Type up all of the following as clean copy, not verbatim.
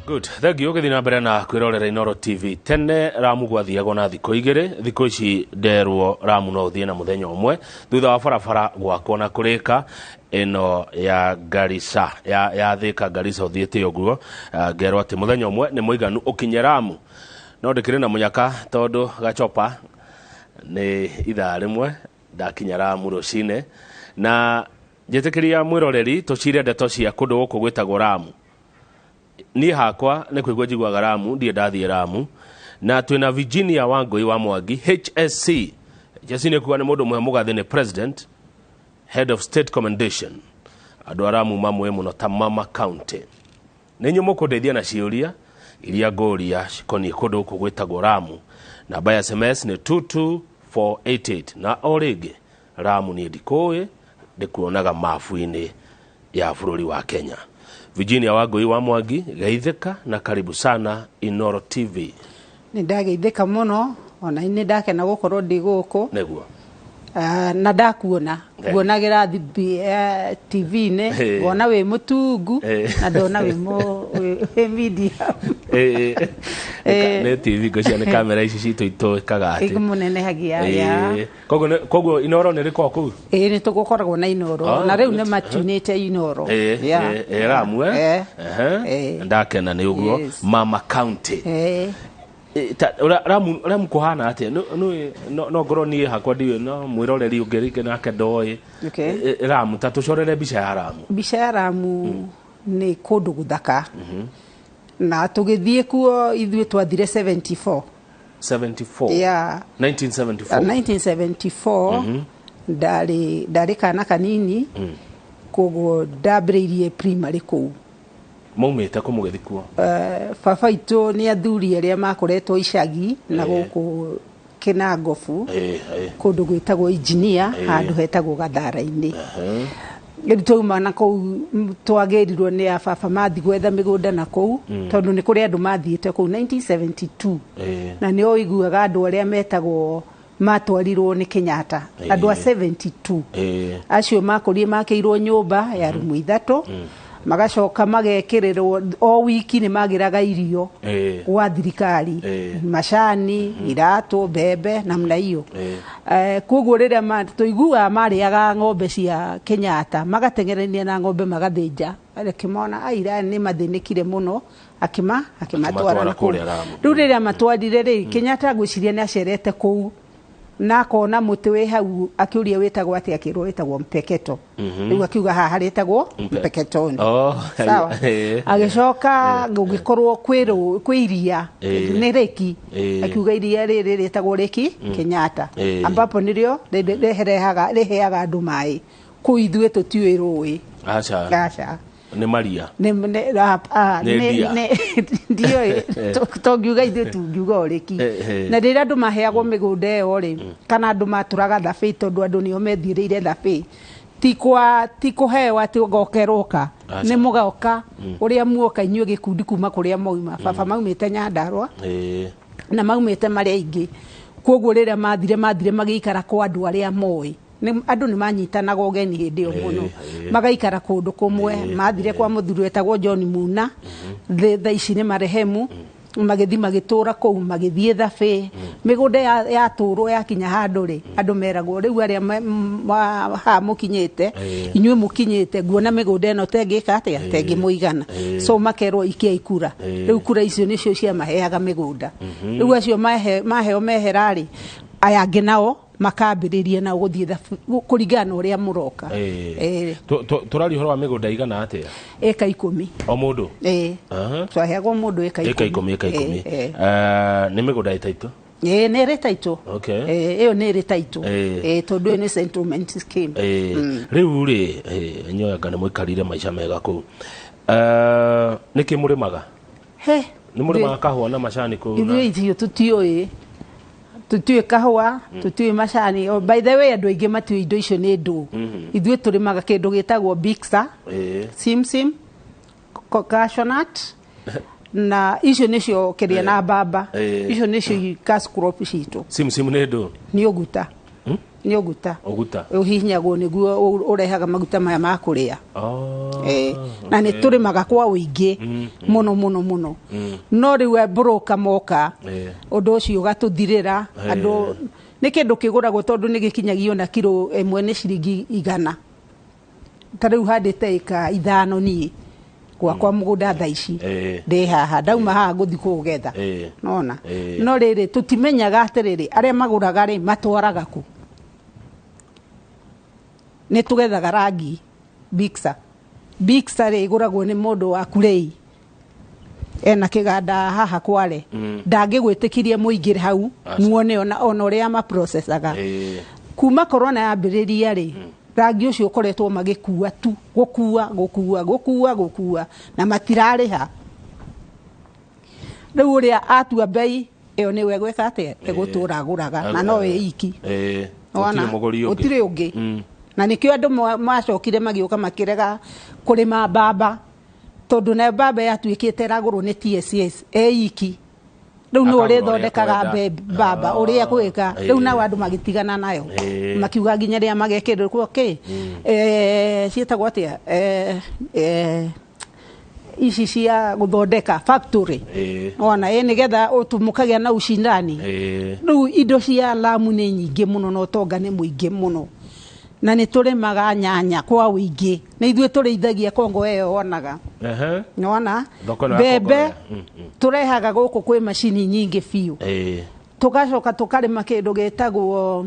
Good. Thank you. Githina mbere na kwirorera Inoro TV. Tene Ramu gwathiago na thiko igire. Thiko ici nderwo Ramu no uthie na muthenya umwe. Thutha wa barabara gwakwo na kurika ino ya Garissa ya Thika Garissa uthiete uguo. Ngerwo ati muthenya umwe ni muiganu ukinye Ramu. No ndikire na munyaka tondu gachopa ni ithaa rimwe ndakinya Ramu rucine na njetikiria mwiroreri tucire ndeto cia kundu guku gwitagwo Ramu. Ni hakwa ne kwigwa jigwa Ramu ndie ndathie Ramu na twina Virginia Wangui wa Mwangi HSC ne kuwa ni mundu mwe mugathe ni president head of state commendation andu Ramu mamwe muno ta Mama County nenyu mukundeithia na ciuria iria ngoria cikoni kundu kugwitagwo Ramu na by SMS ni 22488 na orege Ramu ni ndikoe ndikuonaga mafu-ini ya bururi wa Kenya. Virginia Wangui wa Mwangi geitheka na karibu sana Inoro TV. Ni ndageitheka muno ona ini ndake na gukorwo ndi guku neguo na ndakuona kuonagira TV ne wona we mutungu na ndona we media ne TV gocia ne kamera ici cito itoikaga ati munene hagia ya kogo Inoro ne riko ku ni tugukoragwo na Inoro na riu ne matunite Inoro Ramu ndakena ni uguo Mama County Ramu kuhana ati no ngoro ni hakwa ndiwe no mwiroreri ungerike nake ndoye Ramu tatucorere bica ya Ramu. Bica ya Ramu ni kundu guthaka na tugithie kuo ithuĩ twathire 74 yeah 1974 ndari kana kanini kogo ndambĩrĩirie primary kuu maumĩte kũ mũgĩthi kuo baba itũ ni athuri arĩa makoretwo icagi na gũkũ Kinangofu kundu gwitagwo engineer handu hetagwo Gathara-ini ngiru tuma na kou twagerirwo ni a baba mathi gwetha migunda na kou tondu ni kuri andu mathiite kou 1972 na ni oiguaga andu aria metagwo matwarirwo ni Kenyatta andu a 72 acio makorie makeirwo nyumba ya rumu ithatu magacoka magekirerwo o wiki ni magiraga irio kwa thirikari macani iratu bebe namna hiyo koguo riria tuigua mariaga ng'ombe cia Kenyatta magatengerania na ng'ombe magathinja akimona aira ni mathinikire muno akimatwara na kuu riu riria matwarire ri Kenyatta gwiciria ni acerete kuu na kona muti we hau akiuria wetagwo ati akirwo wetagwo Mpeketo riu akiuga haha retagwo Mpeketo sawa agicoka gugikorwo kwiria ni reki akiuga iria riri retagwo reki Kenyatta ambapo nirio reheaga andu mai ku ithuĩ tutiũĩ rũĩ acha ni Maria ndio tongiuga ithuĩ tungiuga oreki na rĩrĩa andũ maheagwo mĩgũnda ĩyo rĩ kana andũ matũraga thabĩ tondũ andũ nĩo methirĩire thabĩ ti kũheo atĩ ngokeroka nĩ mũgoka ũrĩa muoka inyuĩ gĩkundi kuma kũrĩa moima baba maumĩte Nyandarua na maumĩte marĩa ingĩ koguo rĩrĩa mathire magĩikara kwa andũ arĩa moĩ andu ni manyitanaga ugeni hindi yo muno magaikara kundu kumwe mathire kwa muthuri wetagwo John Muna tha ici ni marehemu magithi magitura kou magithie thabĩ migunda ya turo yakinya handu ri andu meragwo riu aria ha mukinyite inyuĩ mukinyite guona migunda eno tengika atia tengi muigana so makerwo ikia ikura riu kura icio nicio cia maheaga migunda riu acio maheo meherari aya nginao makambiririe na guthie kuringana uria muroka turari horo wa migunda igana atia eka 10 o mundu twaheagwo mundu eka 10 ni migunda itaitu ni retaitu iyo ni retaitu tondu ni settlement scheme riu ri nyoya kana mwikarire maisha mega ku niki murimaga ni murimaga kahua na macani ku ithuĩ tutiũĩ tutue kahua tutue macani by the way andu aingi matue indo icio ni ndu ithuĩ turimaga kindu gitagwo bixa simsim cashewnut na icio nicio kiria na baba icio nicio cash crop citu simsim ni ndu ni uguta nĩ ũguta ũguta ũhihinyagwo nĩguo ũrehaga maguta maya ma kũrĩa na nĩ tũrĩmaga kwa ũingĩ mũno mũno mũno no rĩu broker moka ũndũ ũcio ũgatũthirĩra andũ nĩ kĩndũ kĩgũragwo tondũ nĩ gĩkinyagio na kilo ĩmwe nĩ ciringi 100 ta rĩu handĩte ĩka 5 niĩ kwa mũgũnda thaa ici ndĩ haha ndauma haha gũthiĩ kũgetha nona no rĩrĩ tũtimenyaga atĩrĩrĩ arĩa magũraga rĩ matwaraga kũ nĩ tũgethaga rangi Bixa rĩ ĩgũragwo nĩ mũndũ wa Kurei ena kĩganda haha Kwale ndangĩgwĩtĩkirie mũingĩre hau muone ona ũrĩa maprocessaga kuma corona yambĩrĩria rĩ rangi ũcio ũkoretwo magĩkua tu gũkua na matirarĩha rĩu ũrĩa atua bei ĩyo nĩwe gwĩka atĩa egũtũra agũraga na no iki gũtirĩ ũngĩ na nĩkĩo andũ macokire magĩũka makĩrega kũrĩma mbamba tondũ na mbamba yatuĩkĩte ragũrwo nĩ TSS iki rĩu nĩ ũrĩa thondekaga mbamba ũrĩa gwĩka rĩu na andũ magĩtigana nayo makiuga nginya rĩa magekĩrĩrwo ciĩtagwo atĩa ici cia gũthondeka factory ona nĩgetha mũkagĩa na ushindani rĩu indo cia Lamu nĩ nyingĩ mũno na ũtonga nĩ mũingĩ mũno na nĩ tũrĩmaga nyanya kwa ũingĩ nĩ ithuĩ tũrĩithagia Kongo ĩyo wonaga nona mbembe tũrehaga gũkũ kwĩ macini nyingĩ biũ tũgacoka tũkarĩma kĩndũ gĩtagwo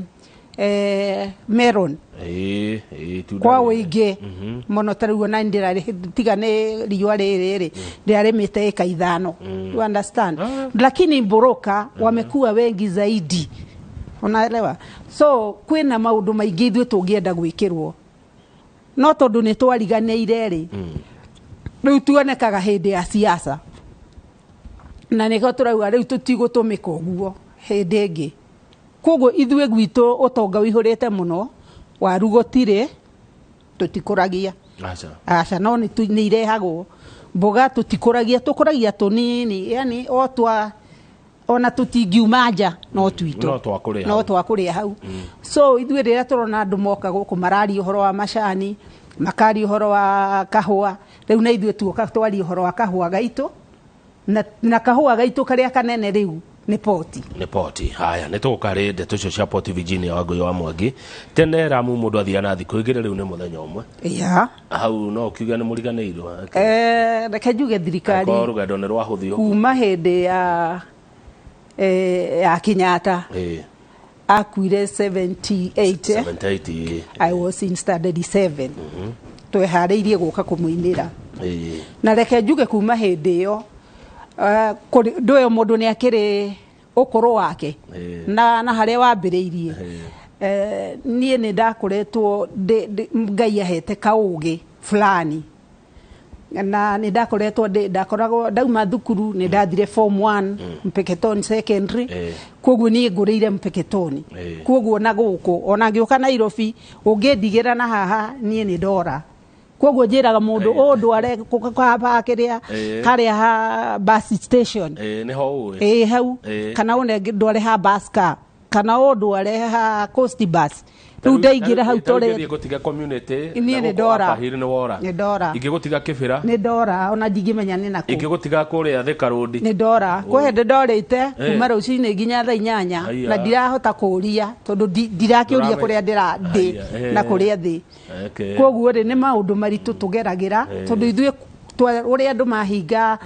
melon kwa ũingĩ mũno ta rĩu na tiga nĩ riũa rĩrĩ ndĩarĩmĩte ĩka 5 you understand lakini broker wamekuwa wengi zaidi unaelewa so kwĩna maũndũ maingĩ ithuĩ tũngĩenda gwĩkĩrwo no tondũ nĩ twariganĩire rĩ rĩu tuonekaga hĩndĩ ya siasa na nĩko tũrauga rĩu tũtigũtũmĩka ũguo hĩndĩ ĩngĩ koguo ithuĩ gwitũ ũtonga wĩihũrĩte mũno waru gũtirĩ tũtikũragia aca no nĩ irehagwo mboga tũtikũragia tũnini yani ona tũtingiuma nja no twakũrĩa hau so ithuĩ rĩrĩa tũrona andũ moka gũkũ mararia ũhoro wa macani makaria ũhoro wa kahũa rĩu na ithuĩ tuoka twaria ũhoro wa kahũa gaitũ na kahũa gaitũ karĩa kanene rĩu nĩ poti haya nĩ tũgũkarĩ ndeto icio cia Port Virginia Wangũi wa Mwangi tene Ramu mũndũ athiaga na thikũ igĩrĩ rĩu nĩ mũthenya ũmwe hau no ũkiuga nĩ mũriganĩirwo reke njuge thirikari rũgendo nĩ rwahũthio kuma hĩndĩ ya Kenyatta akuire 78 I was in standard 7 tweharĩirie gũka kũmũinĩra na reke njuge kuma hĩndĩ ĩyo ndũyo mũndũ nĩ akĩrĩ ũkũrũ wake na harĩa wambĩrĩirie niĩ nĩ ndakoretwo Ngai ahete kaũgĩ fulani na nĩ ndakoragwo ndauma thukuru nĩ ndathire form 1 Mpeketoni secondary koguo niĩ ngũrĩire Mpeketoni koguo na gũkũ ona ngĩũka Nairobi ũngĩndigĩra na haha niĩ nĩ ndora koguo njĩraga mũndũ ũndware kũrĩa harĩa ha bus station nĩho hau kana ndware ha bus car kana ndware ha coast bus rĩu ndaingĩra hau tũrĩ gũtiga community niĩ nĩ ndora ingĩgũtiga Kĩbĩra nĩ ndora ona ndingĩmenya nĩ nakũ ingĩgũtiga kũrĩa Thika Road nĩ ndora kwa hĩndĩ ndorĩte kuma rũcinĩ nginya thaa 8 na ndirahota kũũria tondũ ndirakĩũria kũrĩa ndĩ na kũrĩa thĩ koguo rĩ nĩ maũndũ maritũ tũgeragĩra tondũ ithuĩ ũrĩa andũ mahinga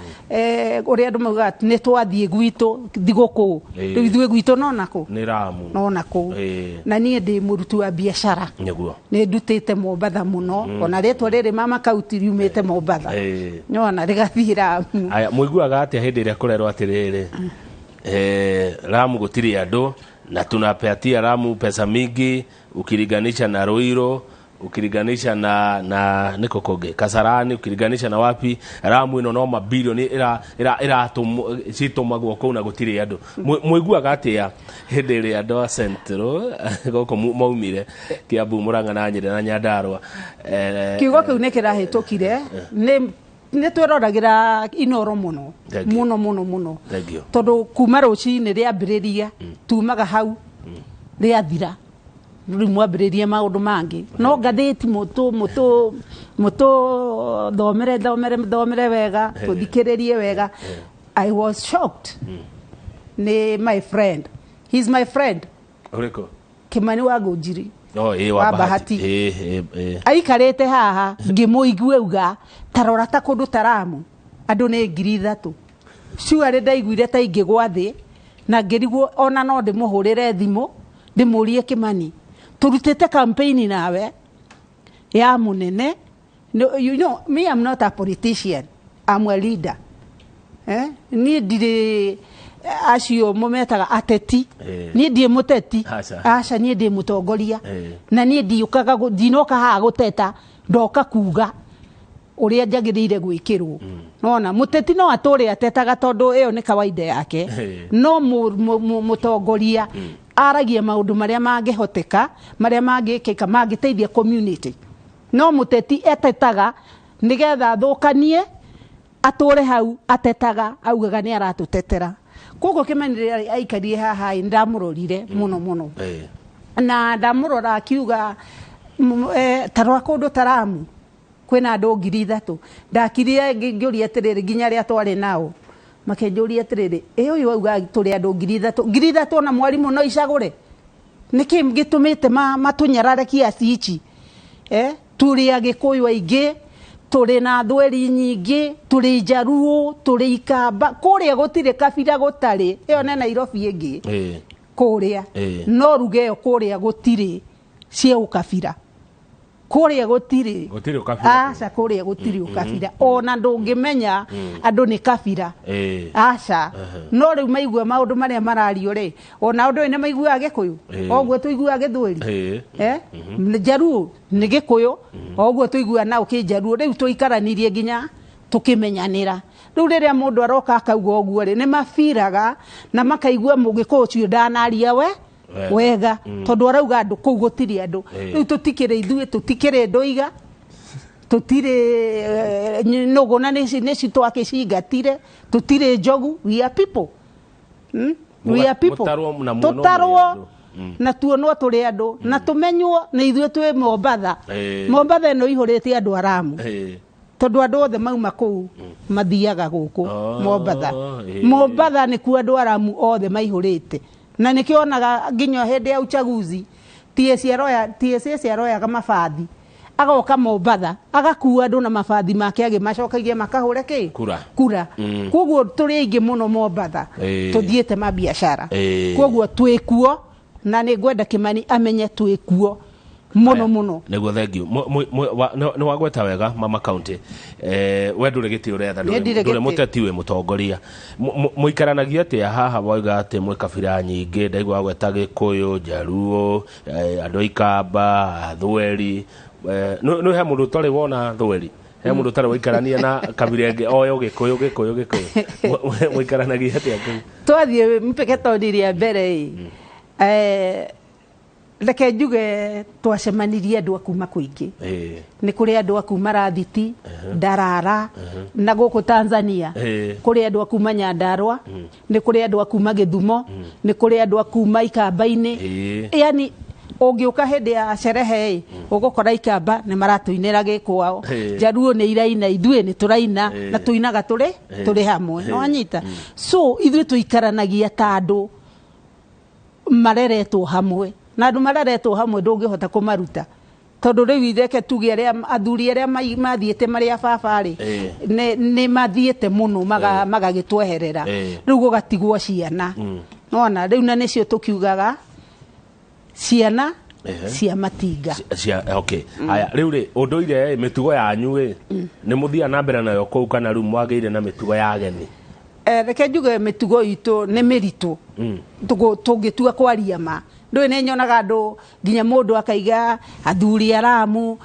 ũrĩa andũ mauga nĩ twathiĩ gwitũ thigũkũ rĩu ithuĩ gwitũ no nakũ nĩ Ramu no nakũ na niĩ ndĩ mũruti wa biacara nĩ ndutĩte Mombatha mũno ona rĩtwa rĩrĩ mama kauti riumĩte Mombatha nyona rĩgathiĩ Ramu aya mũiguaga atĩa hĩndĩ ĩrĩa kũrerwo atĩrĩrĩ Ramu gũtirĩ andũ na tunapatia Ramu pesa mingi ukilinganisha na Ruiru ukilinganisha na niko Koge Kasarani ukilinganisha na wapi Ramu ino no mabilioni citumagwo kũu na gũtirĩ andũ mũiguaga atĩa hĩndĩ ĩrĩa andũ a Central gũkũ maumire Kiambu Murang'a na Nyĩrĩ na Nyandarua kiugo kĩu nĩ kĩrahĩtũkire nĩ twĩroragĩra Inoro mũno tondũ kuma rũcinĩ rĩambĩrĩria tumaga hau rĩathira mwambĩrĩrie maũndũ mangĩ no ngathĩti mũtũ thomere wega tũthikĩrĩrie wega. I was shocked. Ni my friend, he's my friend Uriko Kimani wa Ngũnjiri wa Bahati aikarĩte haha ngĩmũigua uga tarora ta kũndũ Taramu andũ nĩ 3,000 sure ndaiguire ta ingĩgwa thĩ na ngĩrigwo ona no ndĩmũhũrĩre thimũ ndĩmũrie Kimani turutĩte campaign nawe ya mũnene. No, you know me, I'm not a politician, I'm a leader. Ni ndire acio mometaga ateti ni ndie muteti aca ni ndie mutongoria na ni ndiukaga ndinoka ha guteta ndoka kuga uria njagirire gwikirwo. Nona muteti no atore atetaga tondu iyo ni kawaida yake no mutongoria aragia maundu maria mangihoteka maria mangikika mangiteithia community. No muteti etetaga nigetha thukanie atore hau atetaga augaga ni aratutetera. Koguo Kimani aikarire haha ndamurorire muno na ndamurora akiuga tarwa kundu Taramu kwina andu 3,000 ndakirie ngiuria atiriri nginya ria twari nao makenjuria atiriri uyu auga turi andu 3,000 na mwarimu no icagure niki gitumite matunyarare kiasi ichi turi Agikuyu aingi turi na Thweri nyingi turi Jaruo turi Ikamba kuria gutire kabira gutari iyo ne Nairobi ingi kuria no ruge yo kuria gutire cia ukabira kuria gutire ukabira aca kuria gutire ukabira ona ndungimenya andu ni kabira aca no riu maigua maundu maria marario ri ona andu ne maigua Agikuyu ogwo tuigua Githweri Jaruo ni Gikuyu ogwo tuigua nao ki Jaruo riu tuikaranirie nginya tukimenyanira. Riu riria mundu aroka akauga ogwo ri ni mafiraga na makaigua Mugikuyu cio ndanaria wega tondu arauga andu kuu gutiri andu riu tutikire ithuĩ tutikire ndoiga tutire nogona neci twakicingatire tutire njogu. We are people we are people tutarwo na tuonwo turi andu na tumenywo na ithuĩ twi Mombatha no ihurite andu Aramu tondu andu othe mauma kuu mathiaga guku Mombatha ni ku andu Aramu othe maihurite na nikionaga nginya hende ya uchaguzi TSA aroyaga mabathi agoka Mombatha agakuua andu na mabathi make agimacokagia makahure ki kura koguo turi aingi muno Mombatha tuthiete mabiashara koguo twikuo na ni ngwenda Kimani amenye twikuo muno niguo thengiu ni wagweta wega Mama County we nduri giti uretha nduri muteti we mutongoria muikaranagia atia haha wauga ati mwe kabira nyingi ndaigua wagweta Gikuyu Jaruo andu Ikamba Thweri no he mundu tari wona Thweri he mundu tari waikarania na kabira ingi oyo Gikuyu muikaranagia atia twathie mpeketo ndiria mbere reke njuge twacemanirie andu akuma kuingi ni kuri andu akuma Rathiti Ndarara na guku Tanzania kuri andu akuma Nyandarua ni kuri andu akuma Githumo ni kuri andu akuma Ikamba-ini yani ungiuka hindi ya sherehe ugukora Ikamba ni maratuinira Gikwao Jaruo ni iraina ithuĩ ni turaina na tuinaga turi hamwe no anyita so ithuĩ tuikaranagia ta andu mareretwo hamwe na andu mararetwo hamwe ndungihota kumaruta tondu riu itheke tuge aria athuri aria mathiete maria babari ni mathiete muno magagitweherera riu gugatigwo ciana nona riu na nicio tukiugaga ciana cia matinga okay aya riu ri unduire mitugo yanyu ni muthia na mbere nayo kuu kana riu mwageire na mitugo ya ageni reke njuge mitugo itu ni miritu tungitua kwaria ma ndui ne nyonaga andu nginya mundu akaiga athuri Aramu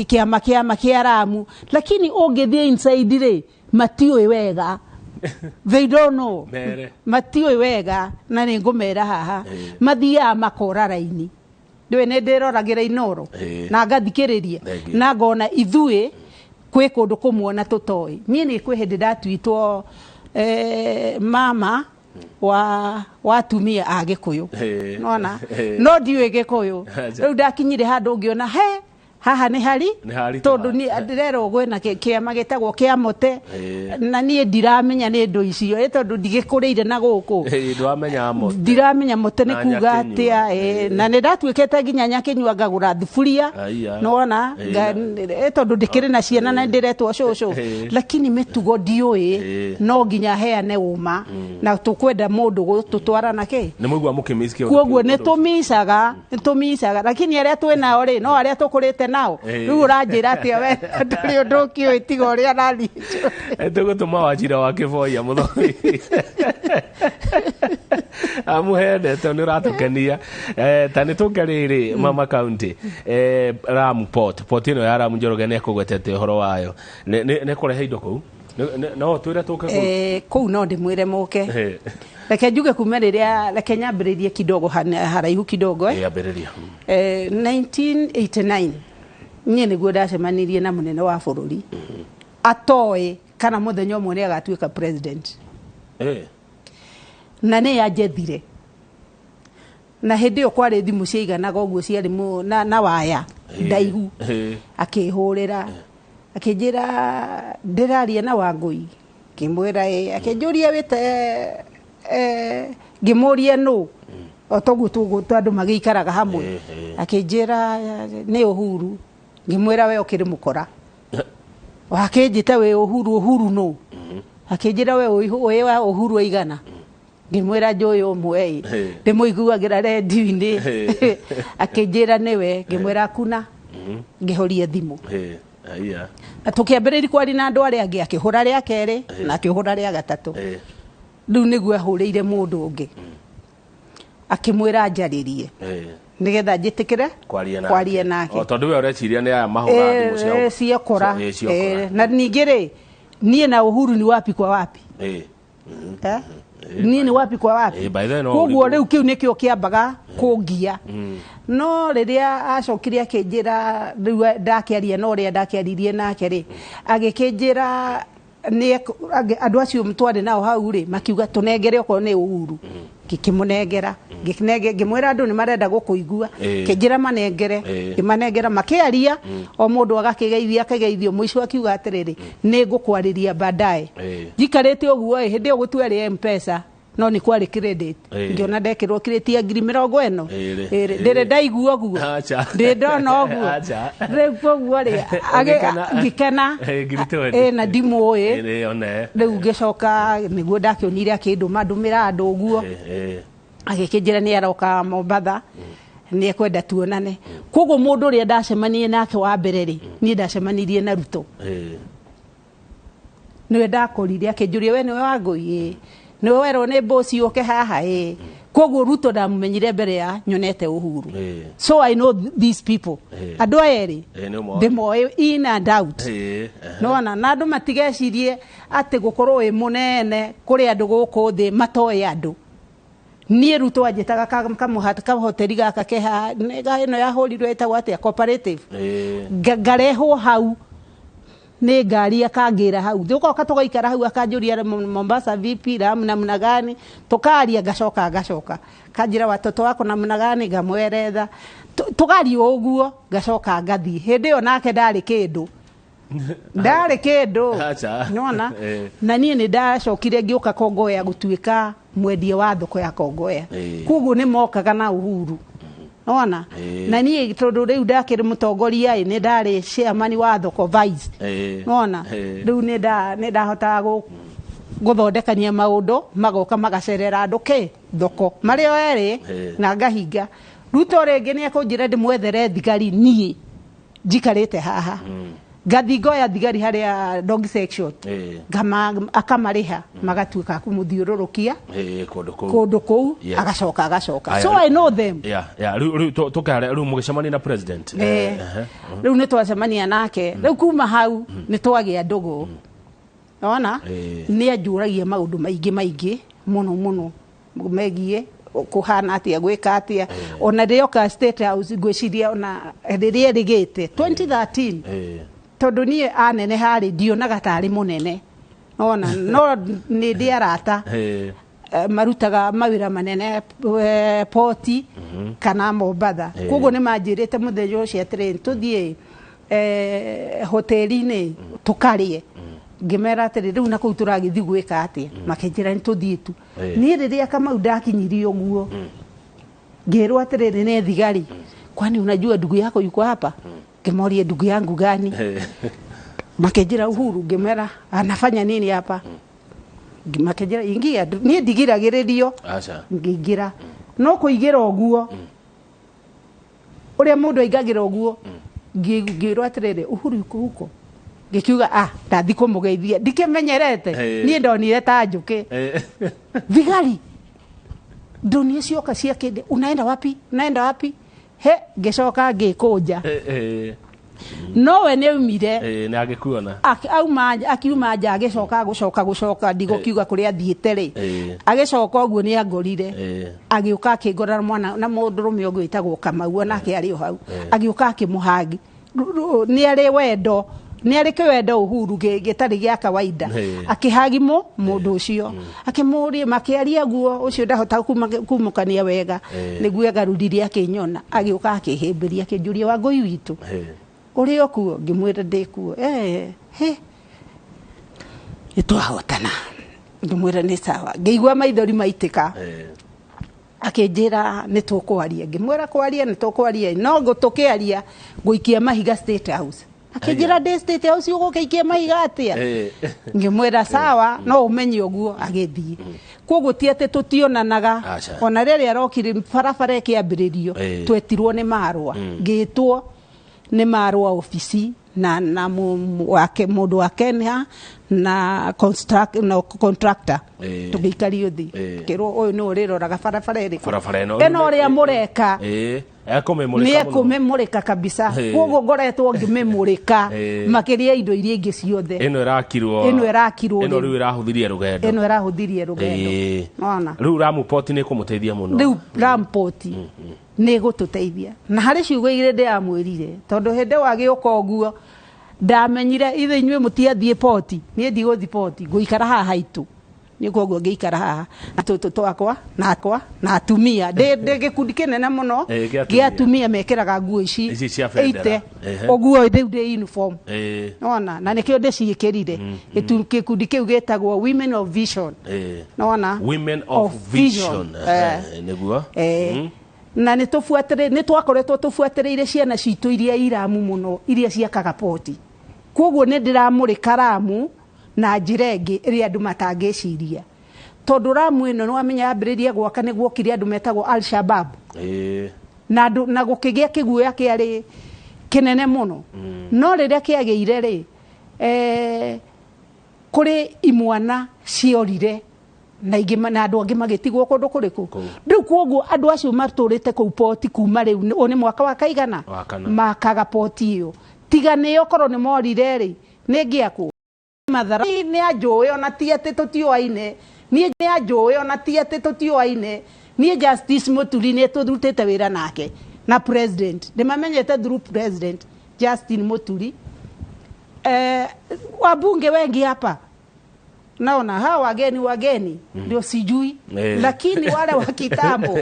kiama kia Aramu lakini ungithie inside ri matioi wega they don't know matioi wega na ni ngumera haha mathia makora raini ndui ne ndiroragira Inoro na ngathikiriria na ngona ithuĩ kwi kundu kumwona tutoi nie ni kwi hindi ndatuitwo mama wa tumia a Gikuyu nona no ndiwe Gikuyu riu ndakinyire handu ngiona he haha ni hari tondu ni ndirero gwena kiama gitagwo kia mote na nie ndiramenya ni ndu icio tondu ndigikuriire na guku ndiramenya mote ni kuga atia na ni ndatwikete nginya nyakinywa ngagura thufuria nona tondu ndikiri na ciana na ndiretwo cucu lakini mitugo ndiui no nginya heane uma na tukwenda mundu gututwara nake ni muigwa mukimisikio koguo ni tumicaga lakini aria twinao ri no aria tukurite nao riu uranjira atia we nduri undu kiu tiga uria nani tugutuma Wachira wa Kiboia muthomi amuhendete ni ratukania tani tukariri Mama County Lamu port ino ya Lamu Njoroge ne kugwetete horo wayo ne kurehe indo kuu no twire tuke kuu no ndimwire muke reke njuge kuma riria reke nyambiririe kidogo haraihu kidogo yambiriria 1989 nie niguo ndacemanirie na munene wa bururi atoe kana muthenya umwe ni agatuika president na ne yajethire na hindi yo kwari thimu ciiganaga uguo ciari na waya ndaihu akihurira akijira ndiraria na Wangui kimwira akijuria wite gimuria no otogu andu magikaraga hamwe akijira ni Uhuru ngimwira we okiri mukora wakijita we Uhuru no akijira we wa Uhuru igana ngimwira njoyo mwe ndimuiguagira redio-ini akijira niwe ngimwira kuna ngihoria thimu tukiambiriria kwari na andu aria angi akihura ria keri na akihura ria gatatu riu niguo ahurire mundu ungi akimwira njaririe nigetha njitikire kwaria nake tondu we ureciria ni aya mahura thimu ciakora na ningire nie na Uhuru ni wapi kwa wapi nie ni wapi kwa wapi koguo riu kiu nikio kiambaga kungia no riria acokiria kinjira riu ndakiaria no ria ndakiaririe nake ri agikinjira ni andu acio mtware nao hau ri makiuga tunengere oko ni Uhuru gikimunengera ngimwira andu ni marenda gukuigua kinjira manengere kimanengera makiaria o mundu akageithio mwisho akiuga atiriri ni ngukwariria baadaye jikarete oguo hindi ogutwari M-Pesa no ni kwari credit ngiona ndekirwo kireti ngiri 40 ndire ndaigua oguo ndona oguo riu oguo ri agikena na ndimu riu ngicoka niguo ndakionire akindu mandumira andu oguo agikinjira ni aroka Mombatha ni ekwenda tuonane koguo mundu ria ndacemanie nake wa mbere ri ni ndacemanirie na Ruto niwe ndakorire akinjuria we niwe Wangui niwe wero ni bosi uke haha koguo Ruto ndamumenyire mbere ya nyonete Uhuru so I know these people andu eri ndimoe in and out nona na andu matigecirie ati gukorwo wi munene kuri andu guku thi matoe andu nie Ruto ajetaga kamuhata hoteli gaka keha ino yahurirwe etagwo atia cooperative ngareho hau ni ngari akangira hau thuka tugaikara hau akanjuria Mombasa vipi Lamu namna gani tukaria gacoka kanjira watoto wako namna gani ngamweretha tukaria uguo gacoka ngathi hindi yo nake ndari kindu nona na nie ni ndacokire ngiuka Kongoya gutuika mwendia wa thoko ya Kongoya koguo ni mokaga na Uhuru nona na nie tondu riu ndakiri mutongoria ni ndari chairman wa thoko vice nona riu ni ndahota guthondekania maundu magoka magacerera andu thoko mario eri na ngahinga Ruto ringi ni akunjira ndimwethere thigari nie njikarite haha ngathi ngoya thigari haria dog section akamariha magatuika kumuthiururukia kundu kuu agacoka so I know them riu tukare riu mugicemania na president riu ni twacemania nake riu kuma hau ni twagia ndugu ona ni anjuragia maundu maingi muno megie kuhana atia gwika atia ona rioka State House ngwiciria ona riria rigite 2013 tondu nie anene hari ndionaga tari munene ona no ni ndiarata marutaga mawira manene poti kana Mombatha koguo ni manjirite muthenya ucio atiri tuthie hoteli-ini tukarie ngimera atiri riu na kuu turagithi gwika atia makenjira ni tuthie tu ni riria Kamau ndakinyirie uguo ngirwo atiri ni thigari kwani unajua ndugu yako yuko hapa Kemoria ndugu yangu gani makenjira Uhuru ngimera anafanya nini hapa makenjira ingia ni ndigiragiririo acha ngingira no kuigira oguo uria mundu aigagira oguo ngirwo atirire Uhuru yuko huko ngikiuga ndathi kumugeithia ndikimenyerete nie ndonire ta njuki thigari dunia cioka cia kinde unaenda wapi he ngicoka ngikunja no we ni umire na agikuona akiuma nja agicoka gucoka ndigukiuga kuria athiite ri agicoka uguo ni angorire agiuka akingorera mwana na mundurume uguo itagwo Kamau nake ari o hau agiuka akimuhangi ni ari wendo ni ari kiwendo Uhuru gitari gia kawaida akihagimo mundu ucio akimuria makiaria guo ucio ndahota kumukania wega niguo agaruririe akinyona agiuka akihimbiria akinjuria Wangui witu uri okuo ngimwira ndikuo itwahotana ngimwira ni sawa ngeigua maithori maitika akinjira ni tukwaria ngimwira kwaria ni tukwaria no gutukiaria guikia mahiga State House akinjira ndi State House ugukiikia mahiga atia ngimwira sawa no umenye oguo agithii koguo ti ati tutionanaga ona riria arokire barabara ikiambiririo twetirwo ni marwa ngitwo ni marwa ofisi na mundu wa Kenya na contractor tugikari uthi kiro uyu ni uriroraga barabara ino ria mureka kumemurika kabisa koguo ngoretwo ngimemurika makiria indo iria ingi ciothe ino irakirwo ino riu irahuthirie rugendo ona riu Ramuport ni kumuteithia muno riu Ramuport ni gututeithia na hari ciugo igire ndiamwirire tondu hinde wagiuka oguo ndamenyire ithe inywe mutiathie poti nie ndiguthi poti guikara haha itu ni koguo ngiikara haha na tutu twakwa na atumia ndi gikundi kinene muno gia atumia mekiraga nguo ici cia federa oguo ndi uniform nona na nikio ndicikirire gikundi kiu gitagwo Women of Vision nona Women of Vision niguo na ni twakoretwo tufuatiriire ciana citu iria iramu muno iria ciakaga poti koguo ni ndiramurika Ramu na njirenge iria andu matangiciria tondu Ramu ino no amenya ambiriria gwaka ni gwokire andu metagwo Al-Shabaab na gukigia kiguya kiari kinene muno no riria kiageire ri kuri imwana ciorire na ingi na andu angi magitigwo kundu kuriku riu koguo andu acio maturite ku poti kuma riu oni mwaka wa kaigana makaga poti iyo tigane okoro ni morire ri ni ngiakwo mathara ni anjui ona ti ati tutioaine ni anjui ona ti ati tutioaine ni Justice Muturi ni tuthutite wira nake na president ndimamenyete through president Justin Muturi wabunge wengi hapa naona hawa wageni ndio sijui lakini wale wa kitambo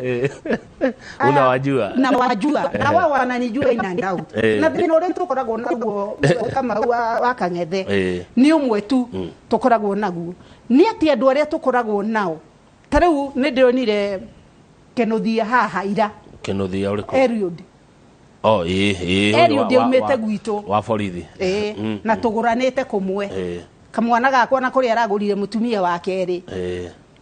unawajua na wajua na wao wananijua ina doubt na bino rento tukoragwo naguo kama wa Kang'ethe ni umwe tu tukoragwo naguo ni ati andu aria tukoragwo nao tariu ni ndionire Kenothia haha ira Kenothia uriko Eliud Eliud umete gwitu wa borithi na tuguranite kumwe kamwana gakwa na kuri aragurire mutumia wake ri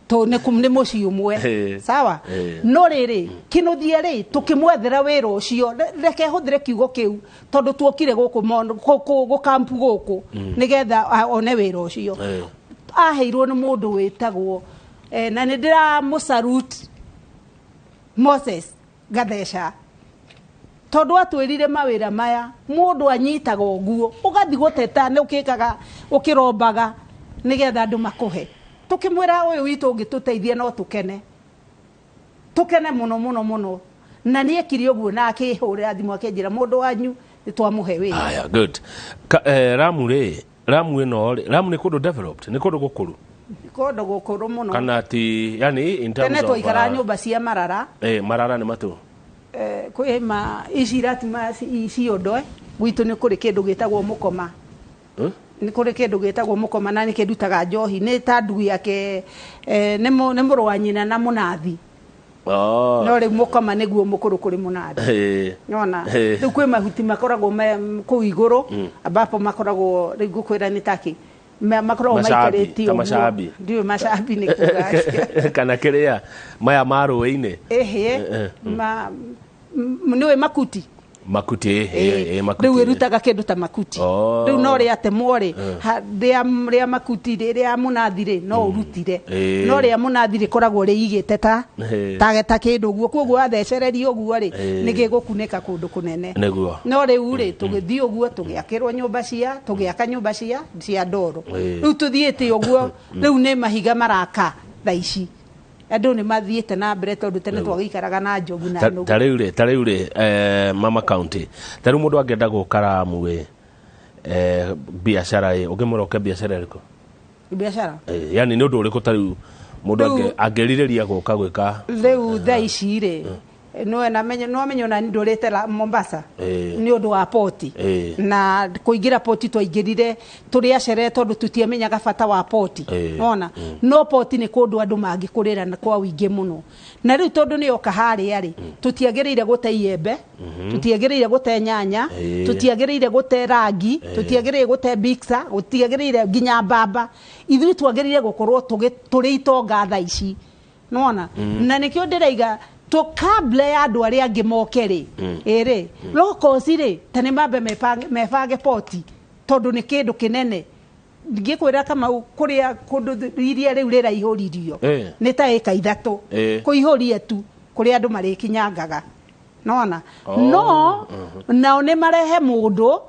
to ni muci umwe sawa no riri Kenothia ri tukimwethera wira ucio reke huthire kiugo kiu tondu tuokire guku kampu guku nigetha one wira ucio aheirwo ni mundu witagwo na ni ndira musalute Moses Gathesha tondu atwirire mawira maya mundu anyitaga oguo ugathi guteta ni ukikaga ukirombaga nigetha andu makuhe tukimwira uyu witu ungituteithia no tukene muno na ni ekiri oguo na akihurira thimu akinjira mundu wanyu nitwamuhe wira aya good Ramu ino Ramu ni kundu developed ni kundu gukuru kondo gukuru muno kana ti yani in terms of tene twaikara nyumba cia marara marara ni matu kwi ma icirati ma ciondoe gwitu ni kuri kindu gitagwo mukoma ni kuri kindu gitagwo mukoma na ni kindutaga njohi ni ta ndui yake ni muru wa nyina na munathi no ri mukoma niguo mukuru kuri munathi nona riu kwi mahuti makoragwo ku iguru ambapo makoragwo riu gukwira ni taki makoragwo maikarĩtio tamashabi ndio mashabi ni kuga kana kiria maya maruini niwe makuti makuti riu irutaga kindu ta makuti riu no ri atemwo ri ria makuti ria munathi ri no urutire no ria munathi ri koragwo ri igite ta kindu guo koguo athecereria uguo ri ni gigukunika kundu kunene no riu ri tugithii uguo tugiakirwo nyumba cia tugiaka nyumba cia ndoro riu tuthiite uguo riu ni mahiga maraka thaici andu ni mathiite na mbere tondu tene twagikaraga na njogu na nugu tariuri mama county tariu mundu angenda gukara muwe biashara ungimoroke biashara riko biashara yani ni undu uriku tariu mundu angeririria guka gwika riu thaici ri no menyo na ndorete la Mombasa ni undu wa poti na kuingira poti twaingirire turi acere tondu tutiamenyaga bata wa poti ona no poti ni kundu andu mangikurira na kwa wingi muno na riu tondu ni oka hari ari tutiagiriire gute iembe tutiagiriire gute nyanya tutiagiriire gute rangi tutiagiriire gute bixa tutiagiriire ginya mbamba ithu twagiriire gukorwo turi itonga thaici nona na nikio ndiraiga to kabla ya andu aria angi mokeri ere lokosi ri tani mambe mefange poti tondu ni kindu kinene ngikwira kama kuria kundu iria riu rira ihuririo ni ta eka ithatu kuihuria tu kuria andu marikinyangaga nona no nao ni marehe mundu